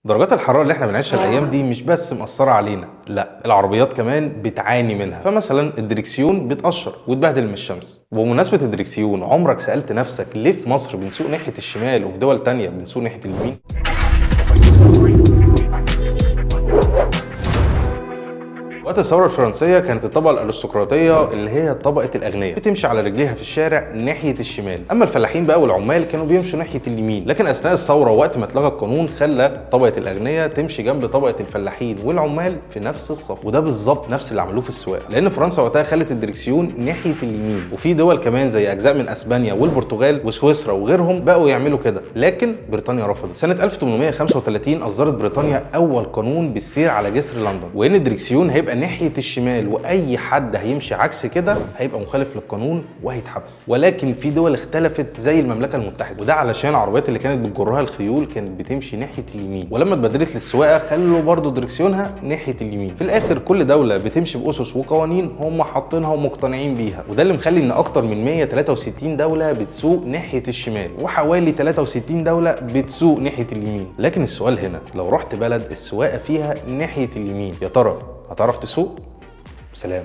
درجات الحرارة اللي احنا بنعيشها الأيام دي مش بس مأثرة علينا، لا العربيات كمان بتعاني منها. فمثلا الدريكسيون بيتقشر ويتبهدل من الشمس. وبمناسبة الدريكسيون، عمرك سألت نفسك ليه في مصر بنسوق ناحية الشمال وفي دول تانية بنسوق ناحية اليمين؟ وقت الثورة الفرنسية كانت الطبقة الأرستقراطية اللي هي طبقة الأغنياء بتمشي على رجليها في الشارع ناحية الشمال، أما الفلاحين بقى والعمال كانوا بيمشوا ناحية اليمين. لكن أثناء الثورة وقت ما اتلغى القانون خلى طبقة الأغنياء تمشي جنب طبقة الفلاحين والعمال في نفس الصف، وده بالظبط نفس اللي عملوه في السواقة، لأن فرنسا وقتها خلت الدريكسيون ناحية اليمين. وفي دول كمان زي أجزاء من أسبانيا والبرتغال وسويسرا وغيرهم بقوا يعملوا كده، لكن بريطانيا رفضت. سنة 1835 أصدرت بريطانيا أول قانون بالسير على جسر لندن، وإن الدريكسيون هيبقى ناحية الشمال، واي حد هيمشي عكس كده هيبقى مخالف للقانون وهيتحبس. ولكن في دول اختلفت زي المملكه المتحده، وده علشان العربيات اللي كانت بتجرها الخيول كانت بتمشي ناحيه اليمين، ولما اتبدلت للسواقه خلوا برضو دريكسيونها ناحيه اليمين. في الاخر كل دوله بتمشي باسس وقوانين هم حاطينها ومقتنعين بيها، وده اللي مخلي ان اكتر من 163 دوله بتسوق ناحيه الشمال وحوالي 63 دوله بتسوق ناحيه اليمين. لكن السؤال هنا، لو رحت بلد السواقه فيها ناحيه اليمين، يا ترى هتعرف تسوق؟ سلام.